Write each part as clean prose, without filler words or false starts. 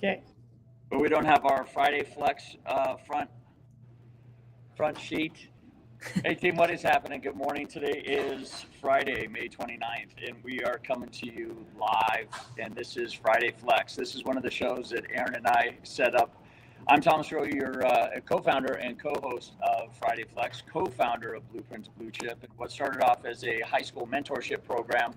Okay. But we don't have our Friday Flex front sheet. Hey team, what is happening? Good morning. Today is Friday, May 29th, and we are coming to you live. And this is Friday Flex. This is one of the shows that Aaron and I set up. I'm Thomas Rowe, your co-founder and co-host of Friday Flex, co-founder of Blueprint to Bluechip. And what started off as a high school mentorship program,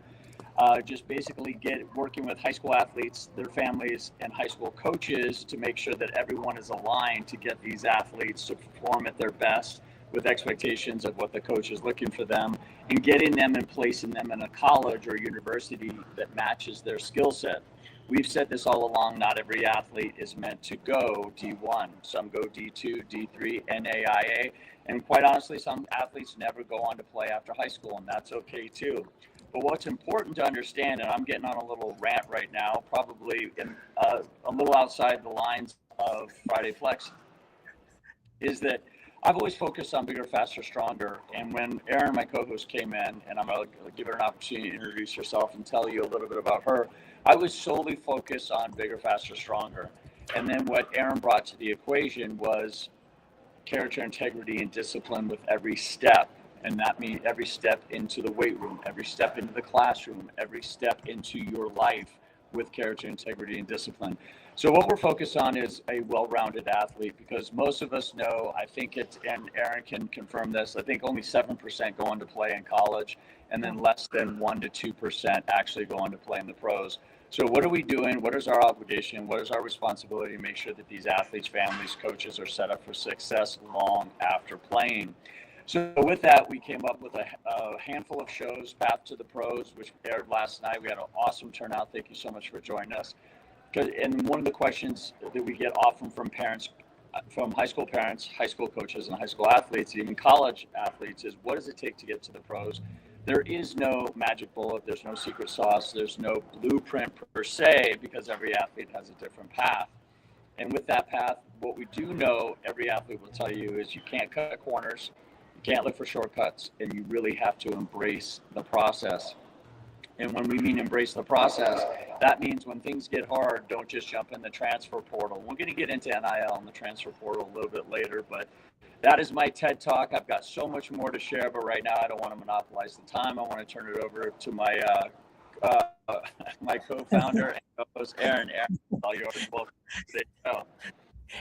just basically working with high school athletes, their families, and high school coaches to make sure that everyone is aligned to get these athletes to perform at their best with expectations of what the coach is looking for them, and getting them and placing them in a college or university that matches their skill set. We've said this all along, not every athlete is meant to go D1. Some go D2, D3, NAIA, and quite honestly, some athletes never go on to play after high school, and that's okay too. But what's important to understand, and I'm getting on a little rant right now, probably a little outside the lines of Friday Flex, is that I've always focused on bigger, faster, stronger. And when Erin, my co-host, came in, and I'm going to give her an opportunity to introduce herself and tell you a little bit about her, I was solely focused on bigger, faster, stronger. And then what Erin brought to the equation was character, integrity, and discipline with every step. And that means every step into the weight room, every step into the classroom, every step into your life with character, integrity, and discipline. So what we're focused on is a well-rounded athlete, because most of us know, I think it's, and Aaron can confirm this, I think only 7% go on to play in college, and then less than 1 to 2% actually go on to play in the pros. So what are we doing? What is our obligation? What is our responsibility to make sure that these athletes, families, coaches are set up for success long after playing? So with that, we came up with a handful of shows, Path to the Pros, which aired last night. We had an awesome turnout. Thank you so much for joining us. And one of the questions that we get often from parents, from high school parents, high school coaches, and high school athletes, even college athletes, is what does it take to get to the pros? There is no magic bullet. There's no secret sauce. There's no blueprint per se, because every athlete has a different path. And with that path, what we do know, every athlete will tell you, is you can't cut corners, you can't look for shortcuts, and you really have to embrace the process. And when we mean embrace the process, that means when things get hard, don't just jump in the transfer portal. We're going to get into NIL and the transfer portal a little bit later, but that is my TED Talk. I've got so much more to share, but right now I don't want to monopolize the time. I want to turn it over to my my co-founder and co-host, Aaron. Aaron, all yours. Welcome to the show.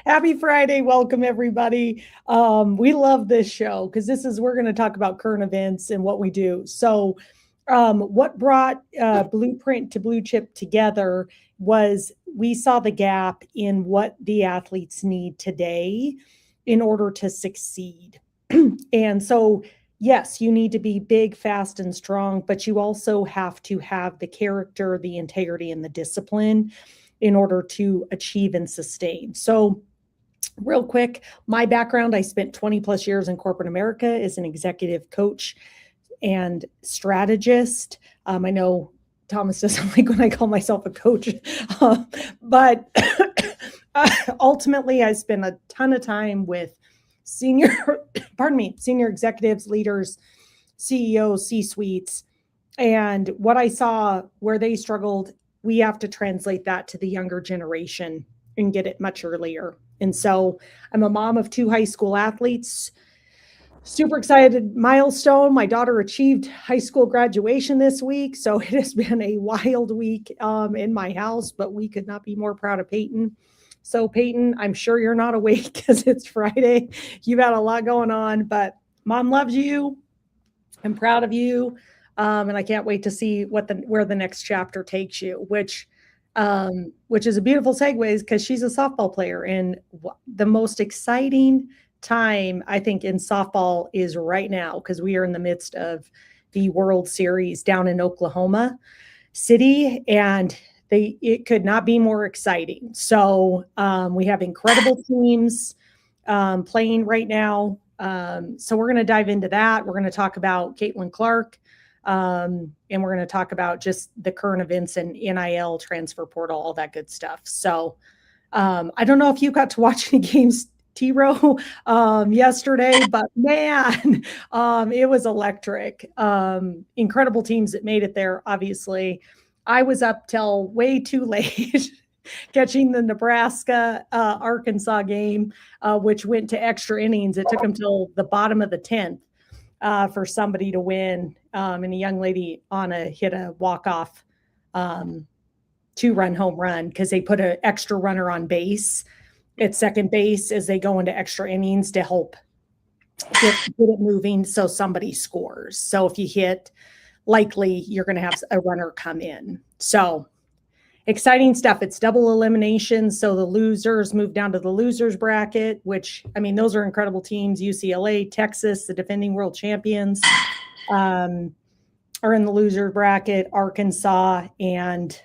Happy Friday. Welcome, everybody. We love this show because we're going to talk about current events and what we do. So what brought Blueprint to Bluechip together was we saw the gap in what the athletes need today in order to succeed. And so, yes, you need to be big, fast, and strong, but you also have to have the character, the integrity, and the discipline in order to achieve and sustain. So real quick, my background, I spent 20 plus years in corporate America as an executive coach and strategist. I know Thomas doesn't like when I call myself a coach, but ultimately I spent a ton of time with senior executives, leaders, CEOs, C-suites. And what I saw where they struggled, we have to translate that to the younger generation and get it much earlier. And so I'm a mom of 2 high school athletes. Super excited milestone. My daughter achieved high school graduation this week. So it has been a wild week in my house, but we could not be more proud of Peyton. So Peyton, I'm sure you're not awake because it's Friday. You've had a lot going on, but mom loves you. I'm proud of you. And I can't wait to see where the next chapter takes you, which is a beautiful segue because she's a softball player. And the most exciting time, I think, in softball is right now because we are in the midst of the World Series down in Oklahoma City, and it could not be more exciting. So we have incredible teams playing right now. So we're going to dive into that. We're going to talk about Caitlin Clark, and we're going to talk about just the current events and NIL, transfer portal, all that good stuff. So I don't know if you got to watch any games, T-Row, yesterday, but man, it was electric. Incredible teams that made it there, obviously. I was up till way too late catching the Nebraska Arkansas game, which went to extra innings. It took them till the bottom of the 10th for somebody to win. And a young lady hit a walk-off 2-run home run because they put an extra runner on base at second base as they go into extra innings to help get it moving so somebody scores. So if you hit, likely you're going to have a runner come in. So exciting stuff. It's double elimination. So the losers move down to the losers bracket, which, I mean, those are incredible teams. UCLA, Texas, the defending world champions, are in the loser bracket. Arkansas, and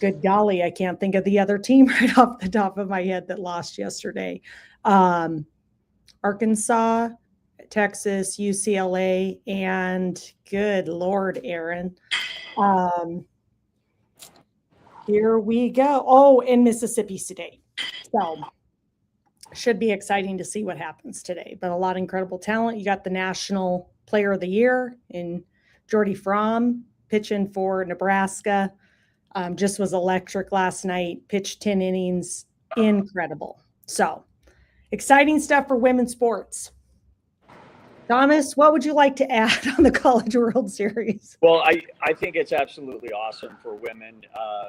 good golly, I can't think of the other team right off the top of my head that lost yesterday. Arkansas, Texas, UCLA, and good Lord, Aaron. Here we go. Oh, and Mississippi State. So should be exciting to see what happens today. But a lot of incredible talent. You got the National Player of the Year in Jordy Fromm pitching for Nebraska. Just was electric last night. Pitched 10 innings. Incredible. So exciting stuff for women's sports. Thomas, what would you like to add on the College World Series? Well, I think it's absolutely awesome for women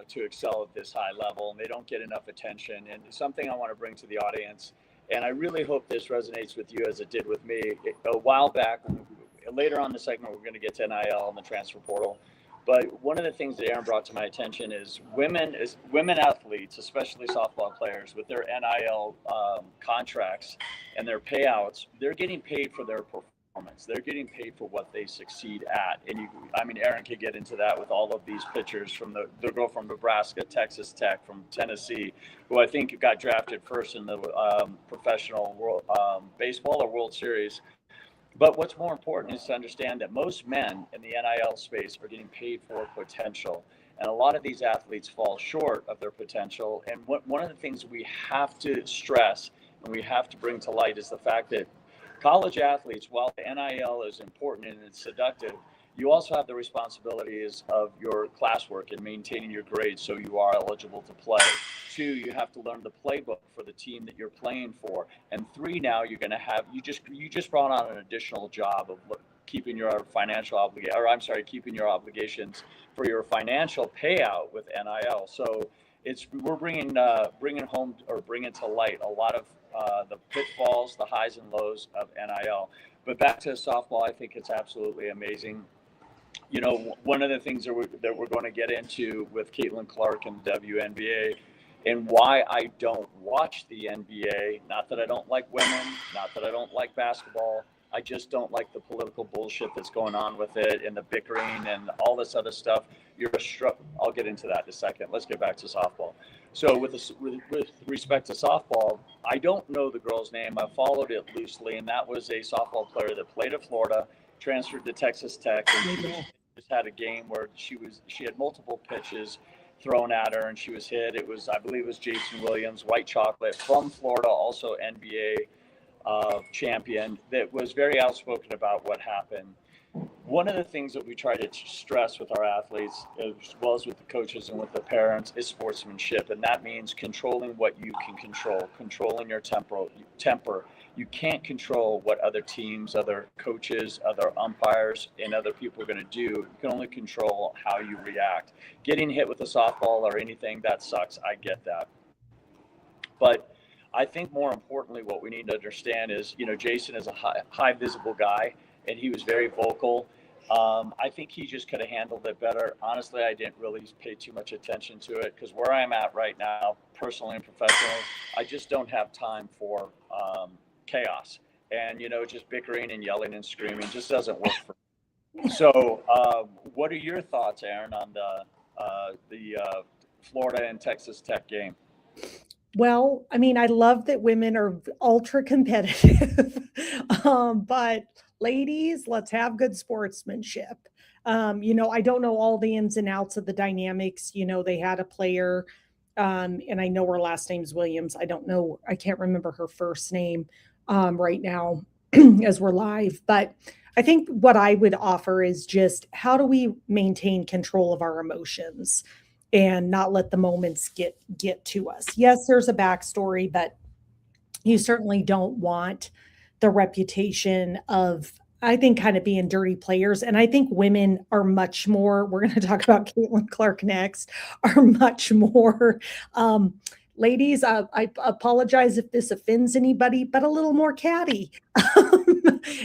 to excel at this high level, and they don't get enough attention. And something I want to bring to the audience, and I really hope this resonates with you as it did with me. A while back, later on in the segment, we're going to get to NIL and the transfer portal. But one of the things that Aaron brought to my attention is women athletes, especially softball players, with their NIL contracts and their payouts, they're getting paid for their performance. They're getting paid for what they succeed at. And Aaron could get into that with all of these pitchers from the girl from Nebraska, Texas Tech, from Tennessee, who I think got drafted first in the professional world, baseball or World Series. But what's more important is to understand that most men in the NIL space are getting paid for potential. And a lot of these athletes fall short of their potential. And one of the things we have to stress and we have to bring to light is the fact that college athletes, while the NIL is important and it's seductive, you also have the responsibilities of your classwork and maintaining your grades so you are eligible to play. 2, you have to learn the playbook for the team that you're playing for. And 3, now you're going to have, you just brought on an additional job of keeping your keeping your obligations for your financial payout with NIL. So we're bringing home or bringing to light a lot of the pitfalls, the highs and lows of NIL. But back to softball, I think it's absolutely amazing. You know, one of the things that we're going to get into with Caitlin Clark and WNBA, and why I don't watch the NBA, not that I don't like women, not that I don't like basketball, I just don't like the political bullshit that's going on with it and the bickering and all this other stuff. I'll get into that in a second. Let's get back to softball. So with respect to softball, I don't know the girl's name. I followed it loosely, and that was a softball player that played at Florida, transferred to Texas Tech, and she just had a game where she had multiple pitches thrown at her and she was hit. I believe it was Jason Williams, White Chocolate from Florida, also NBA champion, that was very outspoken about what happened. One of the things that we try to stress with our athletes, as well as with the coaches and with the parents, is sportsmanship. And that means controlling what you can control, controlling your temper. You can't control what other teams, other coaches, other umpires, and other people are going to do. You can only control how you react. Getting hit with a softball or anything, that sucks. I get that. But I think more importantly, what we need to understand is, Jason is a high visible guy, and he was very vocal. I think he just could have handled it better. Honestly, I didn't really pay too much attention to it because where I'm at right now, personally and professionally, I just don't have time for chaos. And, just bickering and yelling and screaming just doesn't work for me. So what are your thoughts, Aaron, on the Florida and Texas Tech game? Well, I mean, I love that women are ultra competitive, but ladies, let's have good sportsmanship. I don't know all the ins and outs of the dynamics. They had a player, and I know her last name's Williams. I can't remember her first name right now as we're live. But I think what I would offer is just how do we maintain control of our emotions? and not let the moments get to us. Yes, there's a backstory, but you certainly don't want the reputation of, I think, kind of being dirty players. And I think women are much more, we're going to talk about Caitlin Clark next, are much more, ladies, I apologize if this offends anybody, but a little more catty.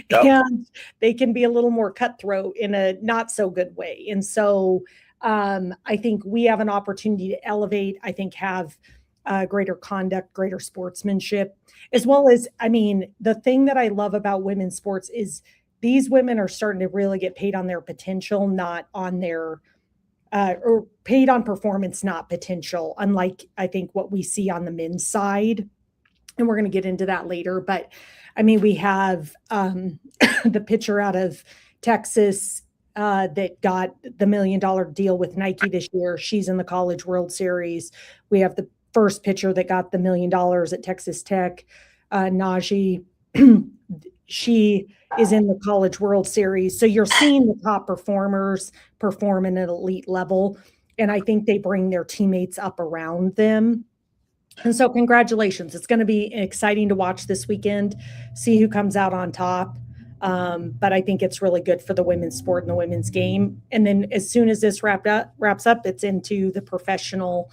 Yep. And they can be a little more cutthroat in a not so good way. And so I think we have an opportunity to elevate, I think, have greater conduct, greater sportsmanship, as well as, I mean, the thing that I love about women's sports is these women are starting to really get paid on their potential, not on their, or paid on performance, not potential, unlike I think what we see on the men's side. And we're going to get into that later. But I mean, we have the pitcher out of Texas that got the $1 million deal with Nike this year. She's in the College World Series. We have the first pitcher that got the $1 million at Texas Tech, Najee. She is in the College World Series. So you're seeing the top performers perform at an elite level. And I think they bring their teammates up around them. And so congratulations. It's going to be exciting to watch this weekend, see who comes out on top. But I think it's really good for the women's sport and the women's game. And then as soon as this wraps up, it's into the professional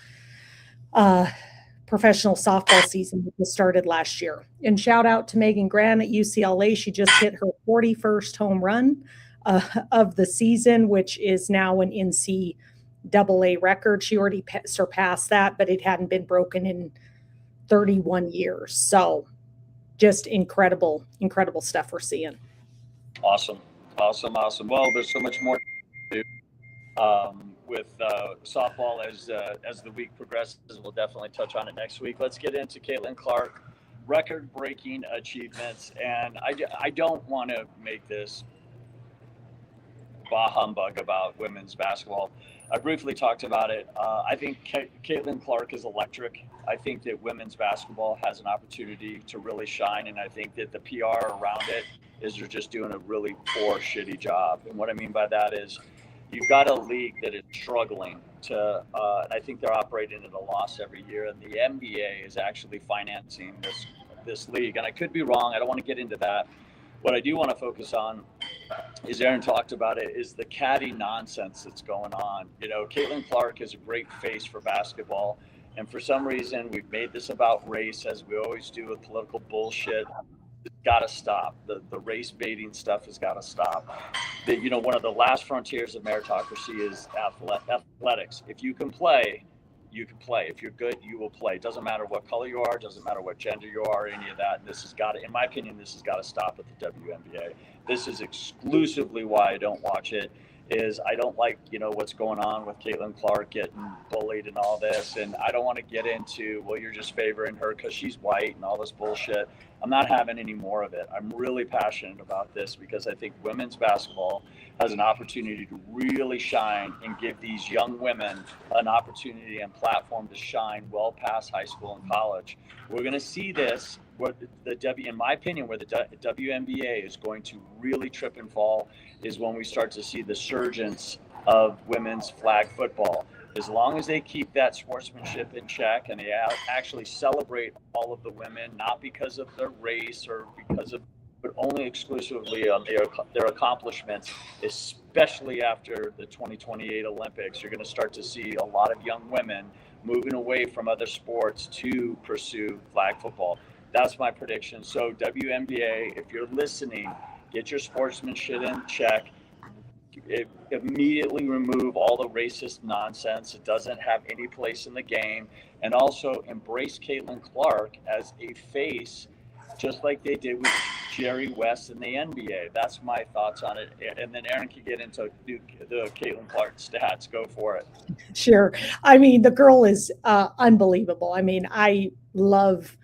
softball season that started last year. And shout out to Megan Grant at UCLA. She just hit her 41st home run of the season, which is now an NCAA record. She already surpassed that, but it hadn't been broken in 31 years. So just incredible stuff we're seeing. Awesome. Well, there's so much more to do with softball as the week progresses. We'll definitely touch on it next week. Let's get into Caitlin Clark, record-breaking achievements. And I don't want to make this bah humbug about women's basketball. I briefly talked about it. I think Caitlin Clark is electric. I think that women's basketball has an opportunity to really shine, and I think that the PR around it is they're just doing a really poor, shitty job. And what I mean by that is you've got a league that is struggling to, and I think they're operating at a loss every year, and the NBA is actually financing this league. And I could be wrong. I don't want to get into that. What I do want to focus on is, Aaron talked about it, is the catty nonsense that's going on. You know, Caitlin Clark is a great face for basketball. And for some reason, we've made this about race, as we always do with political bullshit. It's got to stop. The race baiting stuff has got to stop. One of the last frontiers of meritocracy is athletics. If you can play, you can play. If you're good, you will play. It doesn't matter what color you are, doesn't matter what gender you are, any of that. This has got to, in my opinion, this has got to stop at the WNBA. This is exclusively why I don't watch it, is I don't like, what's going on with Caitlin Clark getting bullied and all this. And I don't want to get into, well, you're just favoring her because she's white and all this bullshit. I'm not having any more of it. I'm really passionate about this because I think women's basketball has an opportunity to really shine and give these young women an opportunity and platform to shine well past high school and college. We're going to see this, in my opinion, where the WNBA is going to really trip and fall is when we start to see the surgence of women's flag football. As long as they keep that sportsmanship in check and they actually celebrate all of the women, not because of their race or but only exclusively on their accomplishments, especially after the 2028 Olympics, you're going to start to see a lot of young women moving away from other sports to pursue flag football. That's my prediction. So WNBA, if you're listening, get your sportsmanship in check. Immediately remove all the racist nonsense. It doesn't have any place in the game. And also embrace Caitlin Clark as a face, just like they did with Jerry West in the NBA. That's my thoughts on it. And then Aaron can get into the Caitlin Clark stats. Go for it. Sure. I mean, the girl is unbelievable. I mean, I love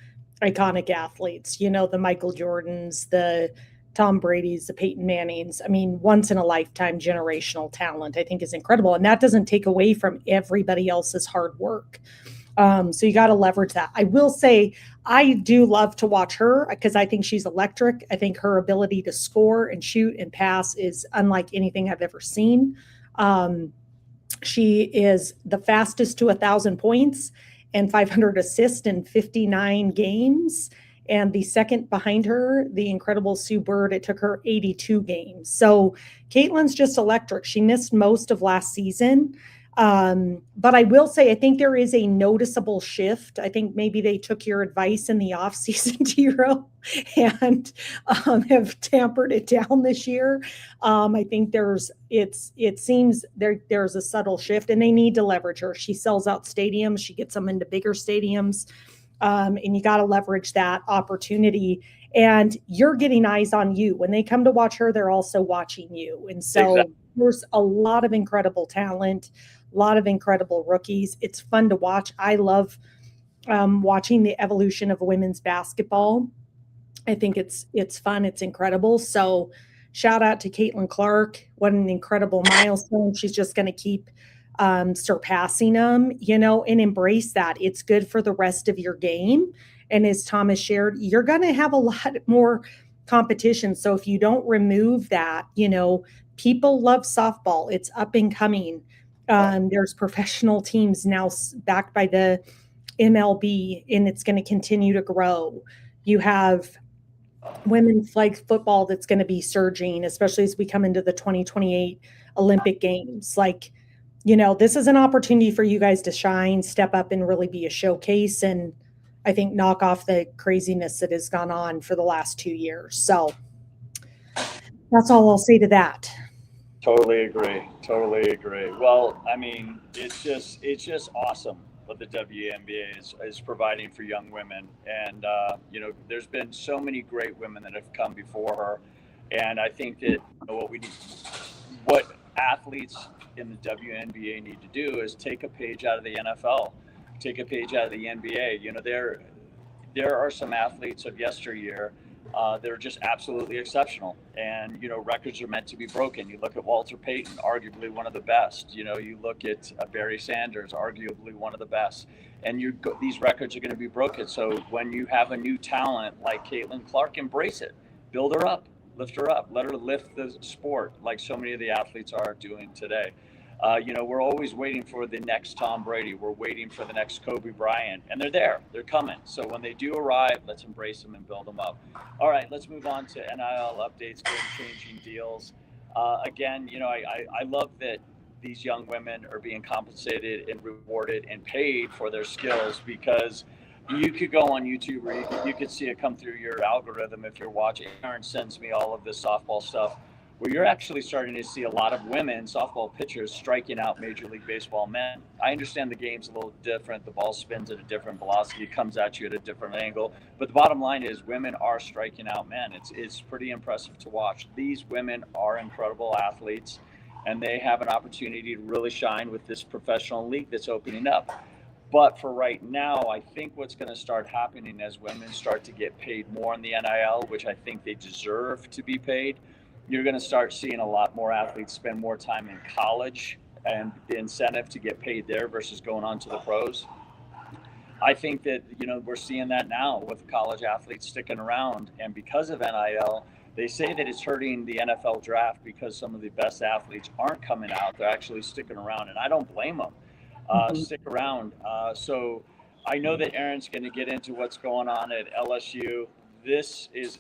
iconic athletes, the Michael Jordans, the Tom Brady's, the Peyton Mannings. I mean, once in a lifetime generational talent, I think is incredible. And that doesn't take away from everybody else's hard work. So you got to leverage that. I will say, I do love to watch her because I think she's electric. I think her ability to score and shoot and pass is unlike anything I've ever seen. She is the fastest to 1,000 points and 500 assists in 59 games. And the second behind her, the incredible Sue Bird, it took her 82 games. So Caitlin's just electric. She missed most of last season. But I will say, I think there is a noticeable shift. I think maybe they took your advice in the offseason, Tiro, and have tampered it down this year. I think it seems there's a subtle shift, and they need to leverage her. She sells out stadiums. She gets them into bigger stadiums. And you got to leverage that opportunity. And you're getting eyes on you. When they come to watch her, they're also watching you. And so Exactly. there's a lot of incredible talent, a lot of incredible rookies. It's fun to watch. I love watching the evolution of women's basketball. I think it's fun. It's incredible. So shout out to Caitlin Clark. What an incredible milestone. She's just going to keep surpassing them, and embrace that. It's good for the rest of your game. And as Thomas shared, you're going to have a lot more competition. So if you don't remove that, people love softball. It's up and coming. There's professional teams now backed by the MLB, and it's going to continue to grow. You have women's flag football that's going to be surging, especially as we come into the 2028 Olympic Games. This is an opportunity for you guys to shine, step up, and really be a showcase. And I think knock off the craziness that has gone on for the last 2 years. So that's all I'll say to that. Totally agree. Well, I mean, it's just awesome what the WNBA is providing for young women. And, there's been so many great women that have come before her. And I think that what athletes in the WNBA need to do is take a page out of the NFL, take a page out of the NBA. There are some athletes of yesteryear that are just absolutely exceptional, and records are meant to be broken. You look at Walter Payton, arguably one of the best. You look at Barry Sanders, arguably one of the best, and these records are going to be broken. So when you have a new talent like Caitlin Clark, embrace it, build her up, lift her up, let her lift the sport like so many of the athletes are doing today. We're always waiting for the next Tom Brady. We're waiting for the next Kobe Bryant, and they're there. They're coming. So when they do arrive, let's embrace them and build them up. All right, let's move on to NIL updates, game-changing deals. Again, I love that these young women are being compensated and rewarded and paid for their skills, because you could go on YouTube, or you could see it come through your algorithm if you're watching. Aaron sends me all of this softball stuff, where you're actually starting to see a lot of women softball pitchers striking out Major League Baseball men. I understand the game's a little different. The ball spins at a different velocity, comes at you at a different angle. But the bottom line is women are striking out men. It's pretty impressive to watch. These women are incredible athletes, and they have an opportunity to really shine with this professional league that's opening up. But for right now, I think what's going to start happening as women start to get paid more in the NIL, which I think they deserve to be paid, you're going to start seeing a lot more athletes spend more time in college, and the incentive to get paid there versus going on to the pros. I think that, we're seeing that now with college athletes sticking around. And because of NIL, they say that it's hurting the NFL draft because some of the best athletes aren't coming out. They're actually sticking around, and I don't blame them. Stick around. So I know that Aaron's going to get into what's going on at LSU.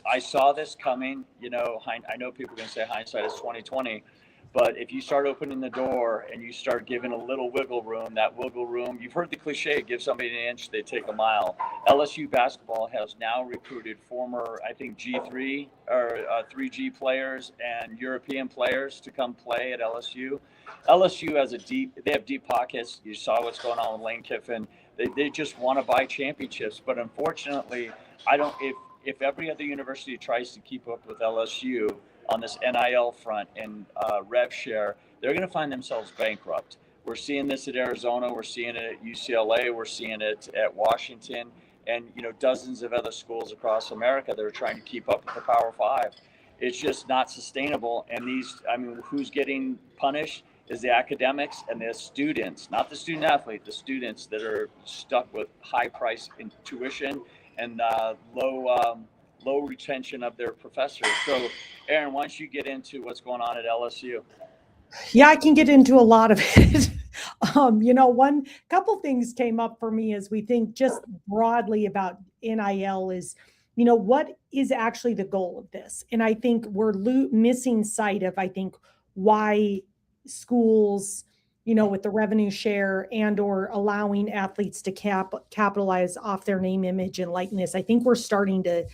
I saw this coming. I know people are going to say hindsight is 2020, but if you start opening the door and you start giving a little wiggle room, you've heard the cliche, give somebody an inch, they take a mile. LSU basketball has now recruited former, I think, G3 or 3G players and European players to come play at LSU. LSU has they have deep pockets. You saw what's going on with Lane Kiffin. They just want to buy championships, but unfortunately, if every other university tries to keep up with LSU on this NIL front and rev share, they're going to find themselves bankrupt. We're seeing this at Arizona. We're seeing it at UCLA. We're seeing it at Washington, and dozens of other schools across America that are trying to keep up with the Power Five. It's just not sustainable. And who's getting punished is the academics and the students, not the student athlete, the students that are stuck with high price in tuition and low retention of their professors. So, Aaron, why don't you get into what's going on at LSU? Yeah, I can get into a lot of it. One couple things came up for me as we think just broadly about NIL is, what is actually the goal of this? And I think we're missing sight of, I think, why schools, with the revenue share and or allowing athletes to capitalize off their name, image, and likeness. I think we're starting to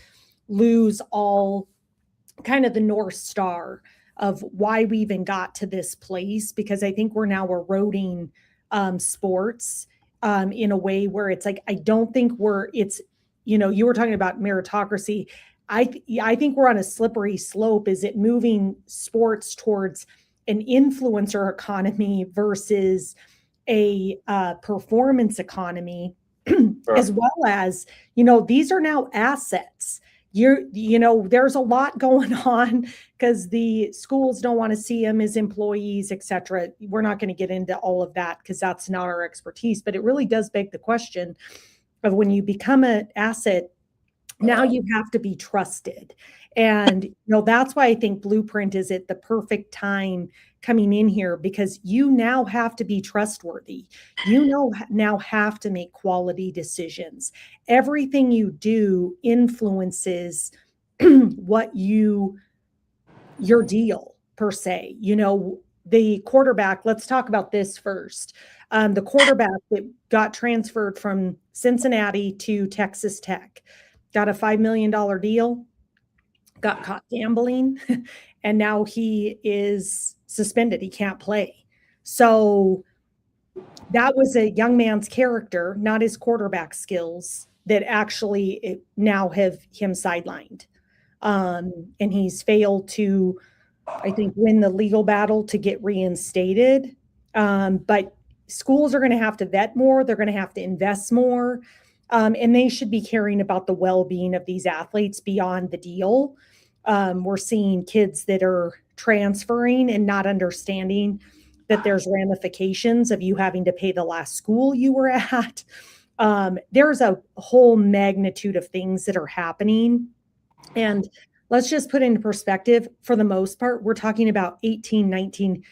lose all kind of the North Star of why we even got to this place, because I think we're now eroding sports in a way where it's like, I don't think you were talking about meritocracy. I think we're on a slippery slope. Is it moving sports towards an influencer economy versus a performance economy, Sure. as well as, these are now assets. There's a lot going on because the schools don't want to see them as employees, et cetera. We're not going to get into all of that because that's not our expertise, but it really does beg the question of when you become an asset, now you have to be trusted. And, that's why I think Blueprint is at the perfect time coming in here, because you now have to be trustworthy. Now have to make quality decisions. Everything you do influences what your deal per se. The quarterback, let's talk about this first. The quarterback that got transferred from Cincinnati to Texas Tech got a $5 million deal, got caught gambling, and now he is suspended. He can't play. So that was a young man's character, not his quarterback skills, that actually now have him sidelined. And he's failed to, I think, win the legal battle to get reinstated. But schools are going to have to vet more. They're going to have to invest more. And they should be caring about the well-being of these athletes beyond the deal. We're seeing kids that are transferring and not understanding that there's ramifications of you having to pay the last school you were at. There's a whole magnitude of things that are happening. And let's just put into perspective, for the most part, we're talking about 18, 19,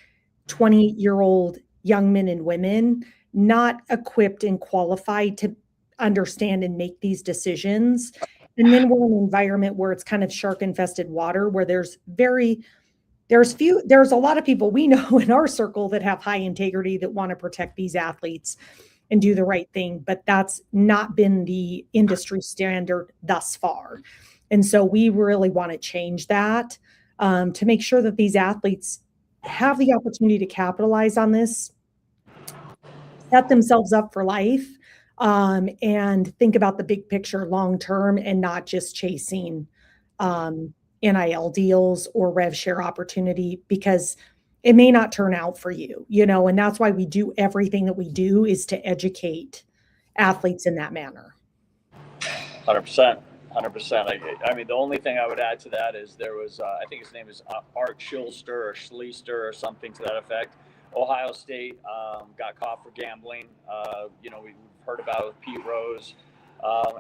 20-year-old young men and women not equipped and qualified to understand and make these decisions. And then we're in an environment where it's kind of shark infested water, where there's a lot of people we know in our circle that have high integrity, that want to protect these athletes and do the right thing, but that's not been the industry standard thus far. And so we really want to change that to make sure that these athletes have the opportunity to capitalize on this, set themselves up for life, and think about the big picture long term, and not just chasing NIL deals or rev share opportunity, because it may not turn out for you, and that's why we do everything that we do, is to educate athletes in that manner. 100%. 100%. I mean, the only thing I would add to that is there was, I think his name is Art Schliester or something to that effect. Ohio State got caught for gambling. We've heard about Pete Rose.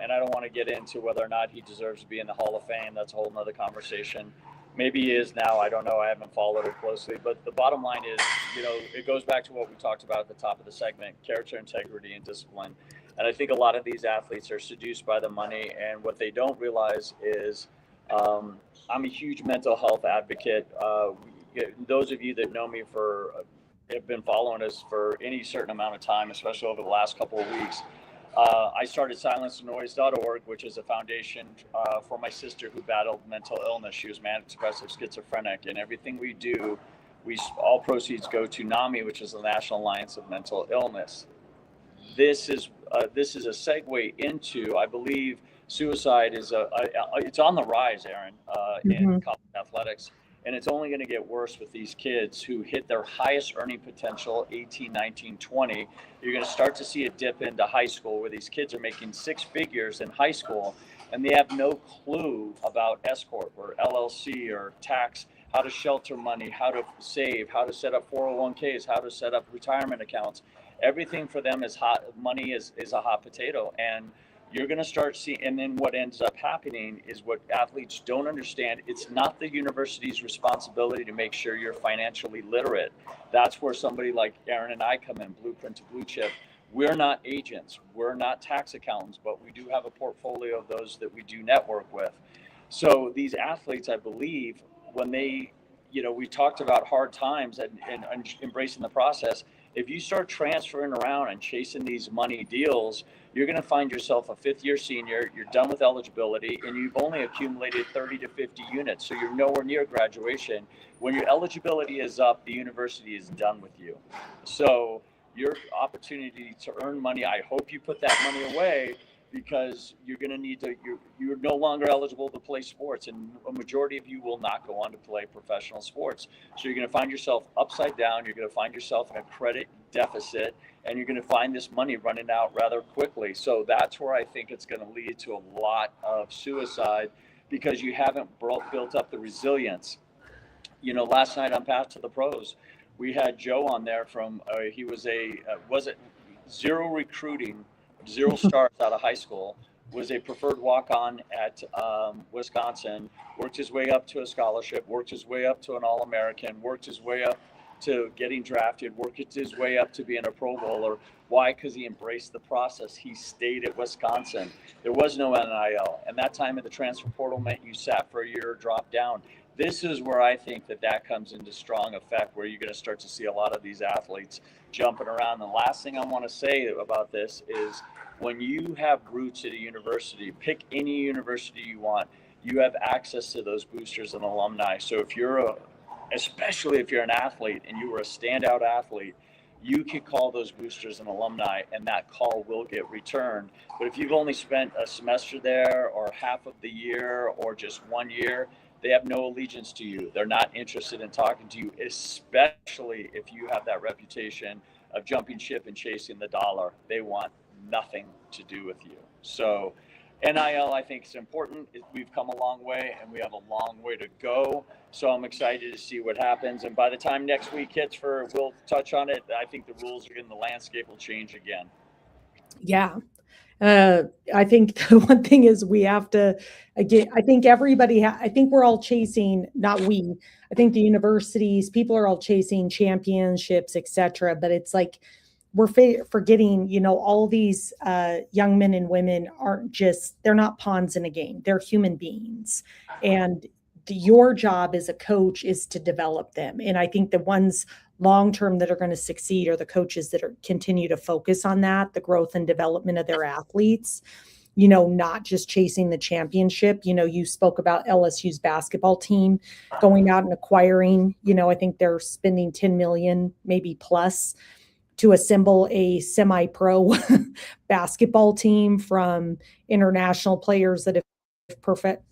And I don't want to get into whether or not he deserves to be in the Hall of Fame. That's a whole nother conversation. Maybe he is now. I don't know. I haven't followed it closely. But the bottom line is, it goes back to what we talked about at the top of the segment: character, integrity, and discipline. And I think a lot of these athletes are seduced by the money. And what they don't realize is I'm a huge mental health advocate. Those of you that know me have been following us for any certain amount of time, especially over the last couple of weeks. I started silencethenoise.org, which is a foundation for my sister who battled mental illness. She was manic depressive schizophrenic, and everything we do, all proceeds go to NAMI, which is the National Alliance of Mental Illness. This is a segue into, I believe, suicide is it's on the rise, Aaron, in college athletics. And it's only going to get worse with these kids who hit their highest earning potential, 18, 19, 20. You're going to start to see a dip into high school, where these kids are making six figures in high school, and they have no clue about S Corp or LLC or tax, how to shelter money, how to save, how to set up 401ks, how to set up retirement accounts. Everything for them is hot. Money is a hot potato. And you're going to start seeing, and then what ends up happening is what athletes don't understand. It's not the university's responsibility to make sure you're financially literate. That's where somebody like Aaron and I come in, Blueprint to Bluechip. We're not agents, we're not tax accountants, but we do have a portfolio of those that we do network with. So these athletes, I believe, when they, we talked about hard times and embracing the process. If you start transferring around and chasing these money deals, you're going to find yourself a fifth-year senior, you're done with eligibility, and you've only accumulated 30 to 50 units. So you're nowhere near graduation. When your eligibility is up, the university is done with you. So your opportunity to earn money, I hope you put that money away, because you're going to need to, you're no longer eligible to play sports, and a majority of you will not go on to play professional sports. So you're going to find yourself upside down, you're going to find yourself in a credit deficit, and you're going to find this money running out rather quickly. So that's where I think it's going to lead to a lot of suicide, because you haven't built up the resilience. Last night on Path to the Pros, we had Joe on there from, he was was it zero recruiting, 0 stars out of high school, was a preferred walk-on at Wisconsin, worked his way up to a scholarship, worked his way up to an All-American, worked his way up to getting drafted, worked his way up to being a Pro Bowler. Why? Because he embraced the process. He stayed at Wisconsin. There was no NIL. And that time in the transfer portal meant you sat for a year or dropped down. This is where I think that comes into strong effect, where you're going to start to see a lot of these athletes jumping around. The last thing I want to say about this is, when you have roots at a university, pick any university you want, you have access to those boosters and alumni. So if especially if you're an athlete and you were a standout athlete, you could call those boosters and alumni, and that call will get returned. But if you've only spent a semester there, or half of the year, or just 1 year, they have no allegiance to you. They're not interested in talking to you, especially if you have that reputation of jumping ship and chasing the dollar. They want nothing to do with you. So NIL, I think, is important. We've come a long way, and we have a long way to go. So I'm excited to see what happens. And by the time next week hits, we'll touch on it, I think the rules in the landscape will change again. Yeah. I think the one thing is we have to, again, I think I think we're all chasing, not we, I think the universities, people are all chasing championships, etc. But it's like, we're forgetting, all these young men and women they're not pawns in a game. They're human beings. And your job as a coach is to develop them. And I think the ones long-term that are going to succeed are the coaches that continue to focus on that, the growth and development of their athletes, not just chasing the championship. You spoke about LSU's basketball team going out and acquiring, I think they're spending 10 million, maybe plus, to assemble a semi-pro basketball team from international players that have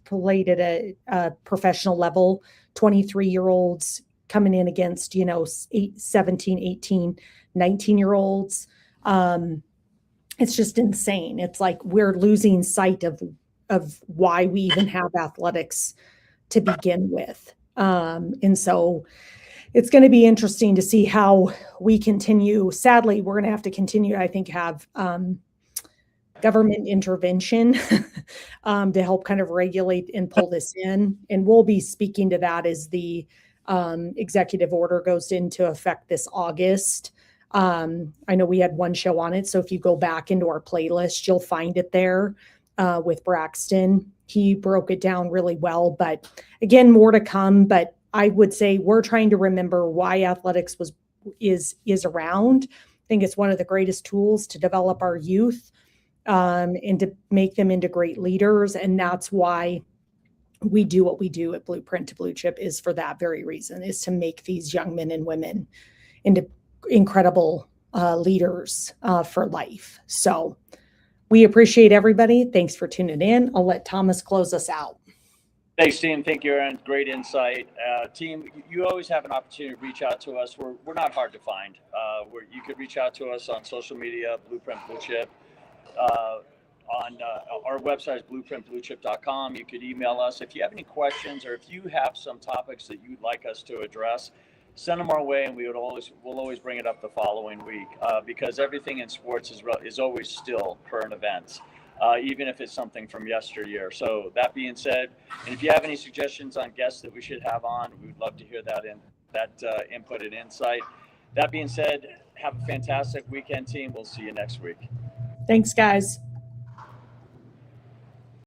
played at a professional level, 23-year-olds coming in against, 17, 18, 19-year-olds. It's just insane. It's like we're losing sight of why we even have athletics to begin with. And so it's going to be interesting to see how we continue. Sadly, we're going to have to continue, I think, have government intervention to help kind of regulate and pull this in. And we'll be speaking to that as the executive order goes into effect this August. I know we had one show on it, so if you go back into our playlist, you'll find it there with Braxton. He broke it down really well, but again, more to come. But I would say we're trying to remember why athletics is around. I think it's one of the greatest tools to develop our youth and to make them into great leaders. And that's why we do what we do at Blueprint to Bluechip, is for that very reason, is to make these young men and women into incredible leaders for life. So we appreciate everybody. Thanks for tuning in. I'll let Thomas close us out. Thanks, team. Thank you, Aaron. Great insight. Team, you always have an opportunity to reach out to us. We're not hard to find. You could reach out to us on social media, Blueprint Bluechip. On our website is blueprintbluechip.com. You could email us if you have any questions, or if you have some topics that you'd like us to address. Send them our way, and we'll always bring it up the following week, because everything in sports is always still current events. even if it's something from yesteryear. So that being said, and if you have any suggestions on guests that we should have on, we'd love to hear that input and insight. That being said, have a fantastic weekend, team. We'll see you next week. Thanks, guys.